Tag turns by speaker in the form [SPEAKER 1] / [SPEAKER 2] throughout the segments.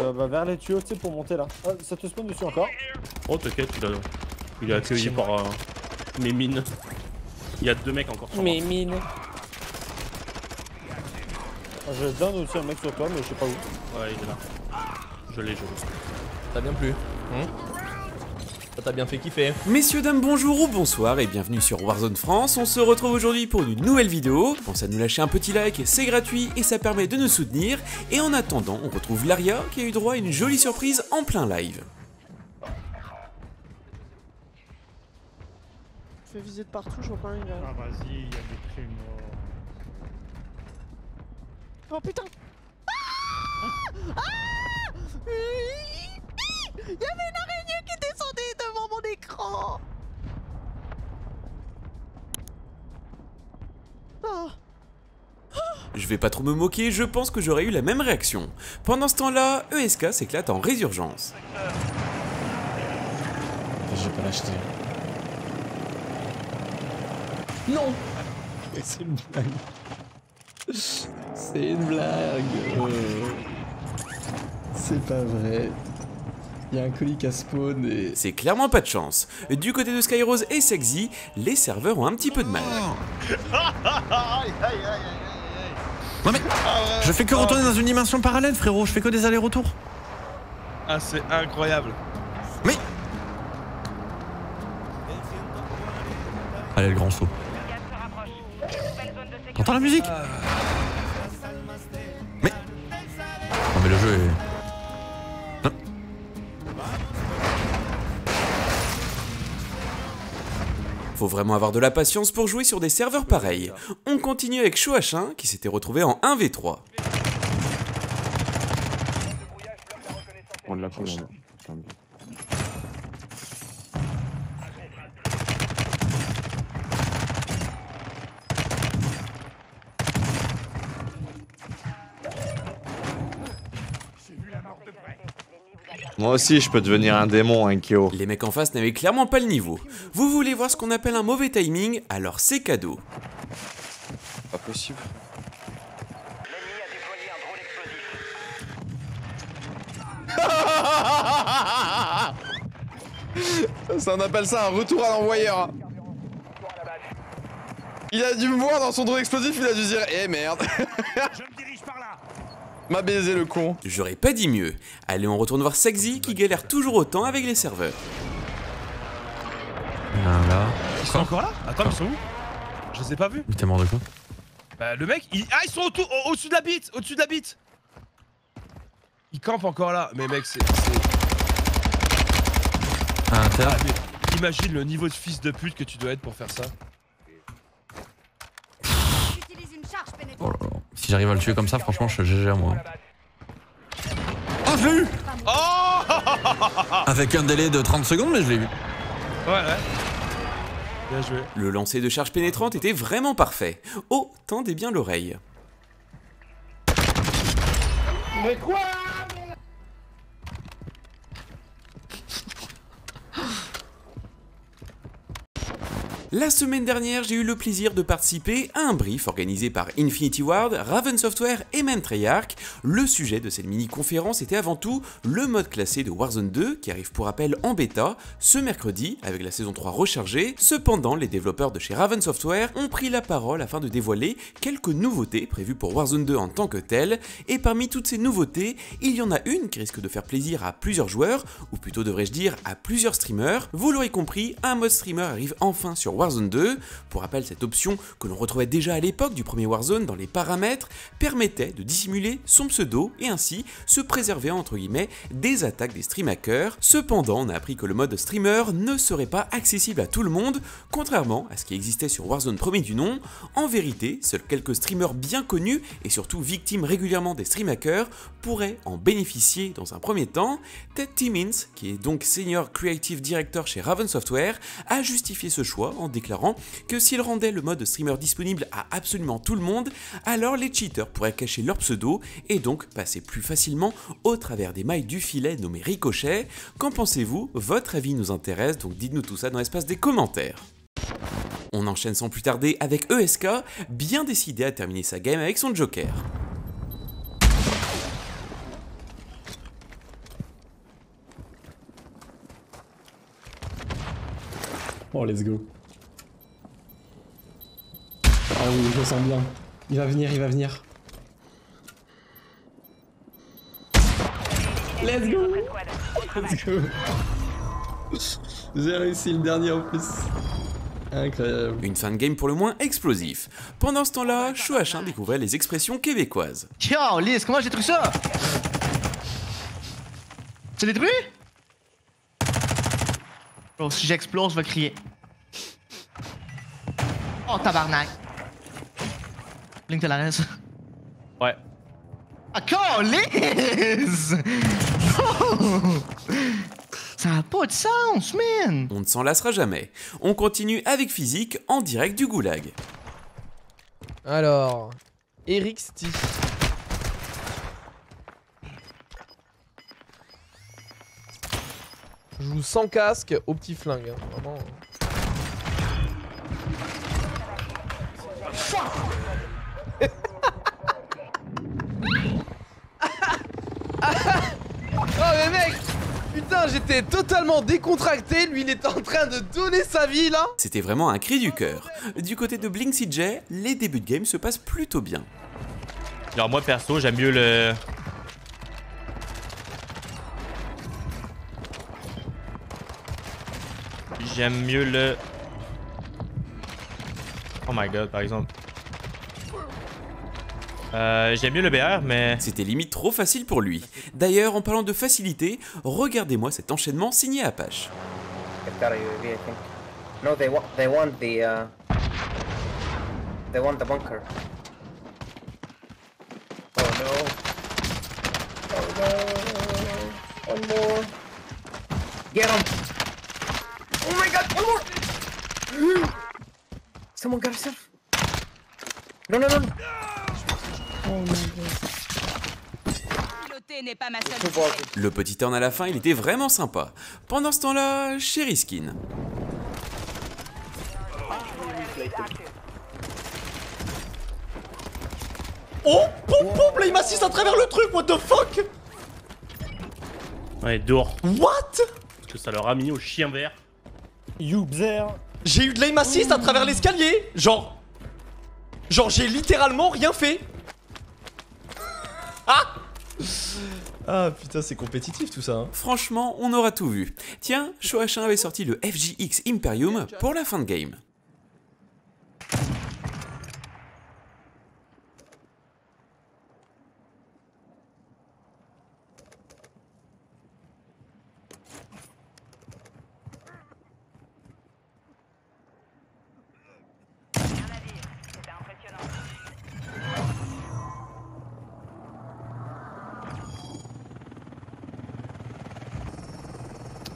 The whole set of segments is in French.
[SPEAKER 1] vers les tuyaux, tu sais, pour monter là. Ah, ça te spawn dessus encore.
[SPEAKER 2] Oh t'inquiète, il est accueilli par mes mines. Il y a 2 mecs encore sur moi.
[SPEAKER 1] Mes mines. Ah, je donne aussi un mec sur toi, mais je sais pas où.
[SPEAKER 2] Ouais, il est là. Je l'ai.
[SPEAKER 3] T'as bien plu. Ça t'a bien fait kiffer.
[SPEAKER 4] Messieurs, dames, bonjour ou bonsoir et bienvenue sur Warzone France. On se retrouve aujourd'hui pour une nouvelle vidéo. Pensez à nous lâcher un petit like, c'est gratuit et ça permet de nous soutenir. Et en attendant, on retrouve Laria qui a eu droit à une jolie surprise en plein live.
[SPEAKER 5] Je fais viser de partout, je vois pas un gars.
[SPEAKER 6] Ah vas-y, il y a des crimes.
[SPEAKER 5] Oh putain. Il y avait une araignée qui descendait devant mon écran. Oh.
[SPEAKER 4] Je vais pas trop me moquer, je pense que j'aurais eu la même réaction. Pendant ce temps-là, ESK s'éclate en résurgence.
[SPEAKER 1] Je vais pas l'acheter.
[SPEAKER 3] Non.
[SPEAKER 1] C'est une blague. C'est une blague. C'est pas vrai. Il y a un colis à spawn et...
[SPEAKER 4] C'est clairement pas de chance. Du côté de Skyrose et Sexy, les serveurs ont un petit peu de mal.
[SPEAKER 7] Non mais je fais que retourner dans une dimension parallèle, frérot, je fais que des allers-retours.
[SPEAKER 8] Ah, c'est incroyable.
[SPEAKER 7] Mais allez, le grand saut. T'entends la musique? Mais non mais le jeu est... Non.
[SPEAKER 4] Faut vraiment avoir de la patience pour jouer sur des serveurs pareils. On continue avec Shoh1 qui s'était retrouvé en 1v3.
[SPEAKER 1] On l'a pas.
[SPEAKER 9] Moi aussi je peux devenir un démon, hein, Kyo.
[SPEAKER 4] Les mecs en face n'avaient clairement pas le niveau. Vous voulez voir ce qu'on appelle un mauvais timing, alors c'est cadeau.
[SPEAKER 9] Pas possible. Ça, on appelle ça un retour à l'envoyeur. Il a dû me voir dans son drone explosif, il a dû dire eh merde.
[SPEAKER 6] Je me dirige par là.
[SPEAKER 9] M'a baisé le con.
[SPEAKER 4] J'aurais pas dit mieux. Allez, on retourne voir Sexy qui galère toujours autant avec les serveurs.
[SPEAKER 7] Là.
[SPEAKER 8] Ils sont encore là? Attends, ils sont où? Je les ai pas vus.
[SPEAKER 7] Mais t'es mort de quoi?
[SPEAKER 8] Bah, le mec, ah, ils sont au-dessus de la bite! Au-dessus de la bite! Ils campent encore là. Mais mec, c'est...
[SPEAKER 7] Ah,
[SPEAKER 8] Ah, mais imagine le niveau de fils de pute que tu dois être pour faire ça.
[SPEAKER 7] oh là là. Si j'arrive à le tuer comme ça, franchement, je suis GG à moi. Oh, je l'ai eu!
[SPEAKER 8] Oh!
[SPEAKER 7] Avec un délai de 30 secondes, mais je l'ai eu.
[SPEAKER 8] Ouais. Bien joué.
[SPEAKER 4] Le lancer de charge pénétrante était vraiment parfait. Oh, tendez bien l'oreille.
[SPEAKER 1] Mais quoi?
[SPEAKER 4] La semaine dernière, j'ai eu le plaisir de participer à un brief organisé par Infinity Ward, Raven Software et même Treyarch. Le sujet de cette mini-conférence était avant tout le mode classé de Warzone 2 qui arrive pour rappel en bêta ce mercredi avec la saison 3 rechargée. Cependant, les développeurs de chez Raven Software ont pris la parole afin de dévoiler quelques nouveautés prévues pour Warzone 2 en tant que tel. Et parmi toutes ces nouveautés, il y en a une qui risque de faire plaisir à plusieurs joueurs, ou plutôt devrais-je dire à plusieurs streamers. Vous l'aurez compris, un mode streamer arrive enfin sur Warzone 2. Pour rappel, cette option que l'on retrouvait déjà à l'époque du premier Warzone dans les paramètres permettait de dissimuler son pseudo et ainsi se préserver entre guillemets des attaques des stream hackers. Cependant, on a appris que le mode streamer ne serait pas accessible à tout le monde, contrairement à ce qui existait sur Warzone premier du nom. En vérité, seuls quelques streamers bien connus et surtout victimes régulièrement des stream hackers pourraient en bénéficier dans un premier temps. Ted Timmins, qui est donc Senior Creative Director chez Raven Software, a justifié ce choix en déclarant que s'il rendait le mode streamer disponible à absolument tout le monde, alors les cheaters pourraient cacher leur pseudo et donc passer plus facilement au travers des mailles du filet nommées ricochets. Qu'en pensez-vous? Votre avis nous intéresse, donc dites-nous tout ça dans l'espace des commentaires. On enchaîne sans plus tarder avec ESK, bien décidé à terminer sa game avec son Joker.
[SPEAKER 1] Oh, let's go. Ah oui, je le sens bien. Il va venir, il va venir. Let's go. Let's go. J'ai réussi le dernier en plus. Incroyable.
[SPEAKER 4] Une fin de game pour le moins explosif. Pendant ce temps-là, Chouachin découvrait les expressions québécoises.
[SPEAKER 10] Yo, Liz, comment j'ai détruit ça? C'est détruit? Bro, si j'explose, je vais crier. Oh, tabarnak. Blink de la reste.
[SPEAKER 8] Ouais.
[SPEAKER 10] Ah, Liz! Oh! Ça a pas de sens, man!
[SPEAKER 4] On ne s'en lassera jamais. On continue avec Physique en direct du goulag.
[SPEAKER 3] Alors, Eric Sti. Je joue sans casque au petit flingue, hein. Vraiment. Oh mais mec! Putain, j'étais totalement décontracté, lui il était en train de donner sa vie là.
[SPEAKER 4] C'était vraiment un cri du cœur. Du côté de Blink CJ, les débuts de game se passent plutôt bien.
[SPEAKER 8] Alors moi perso, j'aime mieux le... J'aime mieux le... Oh my god, par exemple. J'aime mieux le BR, mais...
[SPEAKER 4] C'était limite trop facile pour lui. D'ailleurs, en parlant de facilité, regardez-moi cet enchaînement signé Apache.
[SPEAKER 11] No, they want the bunker. Oh no. Oh no. One more. Get him. Oh my god, one more. Someone got himself. No, no, no. Oh my god.
[SPEAKER 5] Piloter n'est pas ma seule.
[SPEAKER 4] Le petit turn à la fin, il était vraiment sympa. Pendant ce temps-là, Cherry Skin.
[SPEAKER 1] Oh, pom pom, là il m'assiste à travers le truc, what the fuck?
[SPEAKER 2] Ouais, dehors.
[SPEAKER 1] What?
[SPEAKER 2] Parce que ça leur a mis au chien vert.
[SPEAKER 1] You bzer. J'ai eu de l'aim assist à travers l'escalier. Genre j'ai littéralement rien fait. Ah! Ah putain, c'est compétitif tout ça, hein.
[SPEAKER 4] Franchement, on aura tout vu. Tiens, Chouachin avait sorti le FJX Imperium pour la fin de game.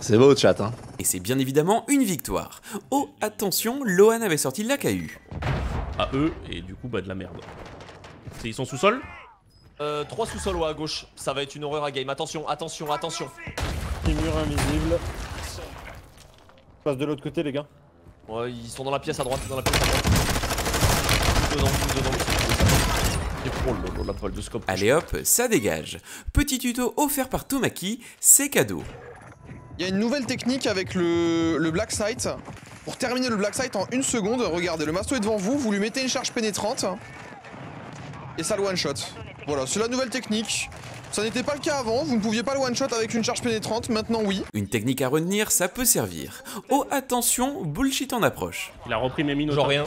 [SPEAKER 9] C'est beau, chat, hein.
[SPEAKER 4] Et c'est bien évidemment une victoire. Oh, attention, Lohan avait sorti l'AKU.
[SPEAKER 2] À eux, et du coup, bah de la merde. Ils sont sous-sol?
[SPEAKER 1] 3 sous-sol à gauche, ça va être une horreur à game. Attention, attention, attention.
[SPEAKER 6] Les murs invisibles. Je passe de l'autre côté, les gars.
[SPEAKER 1] Ouais, ils sont dans la pièce à droite, dans la pièce à droite. Dedans. Oh la balle de scope.
[SPEAKER 4] Allez hop, ça dégage. Petit tuto offert par Tomaki, c'est cadeau.
[SPEAKER 9] Il y a une nouvelle technique avec le Black Sight. Pour terminer le Black Sight en 1 seconde, regardez, le masto est devant vous, vous lui mettez une charge pénétrante. Et ça le one shot. Voilà, c'est la nouvelle technique. Ça n'était pas le cas avant, vous ne pouviez pas le one shot avec une charge pénétrante, maintenant oui.
[SPEAKER 4] Une technique à retenir, ça peut servir. Oh attention, bullshit en approche.
[SPEAKER 2] Il a repris mes mines au
[SPEAKER 1] Genre
[SPEAKER 2] top.
[SPEAKER 1] rien.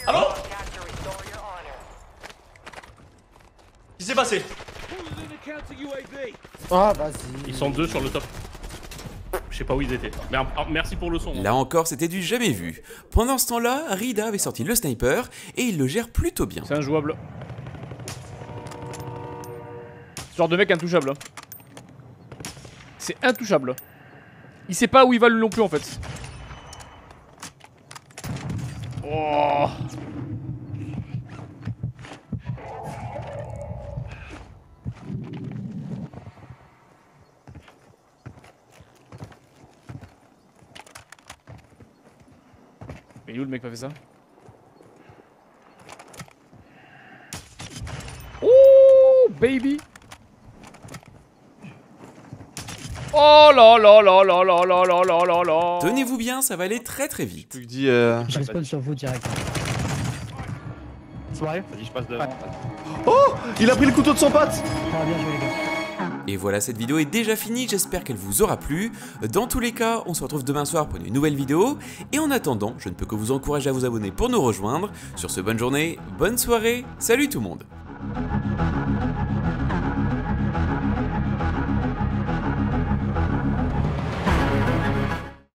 [SPEAKER 1] Allô? Qu'est-ce qui s'est passé?
[SPEAKER 6] Ah, vas-y.
[SPEAKER 2] Ils sont 2 sur le top. Je sais pas où ils étaient. Mais merci pour le son.
[SPEAKER 4] Là encore, c'était du jamais vu. Pendant ce temps-là, Rida avait sorti le sniper et il le gère plutôt bien.
[SPEAKER 12] C'est injouable. Ce genre de mec intouchable. C'est intouchable. Il sait pas où il va le non plus en fait. Oh. Mais il est où le mec qui a fait ça? Oh baby. Oh là là là là là là là là là là.
[SPEAKER 4] Tenez-vous bien, ça va aller très très vite.
[SPEAKER 3] Tu dis
[SPEAKER 11] Je respawn sur vous direct. Soirée.
[SPEAKER 6] Vas-y, je passe devant.
[SPEAKER 3] Oh, il a pris le couteau de son pote.
[SPEAKER 11] Ah, bien joué les gars.
[SPEAKER 4] Et voilà, cette vidéo est déjà finie, j'espère qu'elle vous aura plu. Dans tous les cas, on se retrouve demain soir pour une nouvelle vidéo. Et en attendant, je ne peux que vous encourager à vous abonner pour nous rejoindre. Sur ce, bonne journée, bonne soirée, salut tout le monde.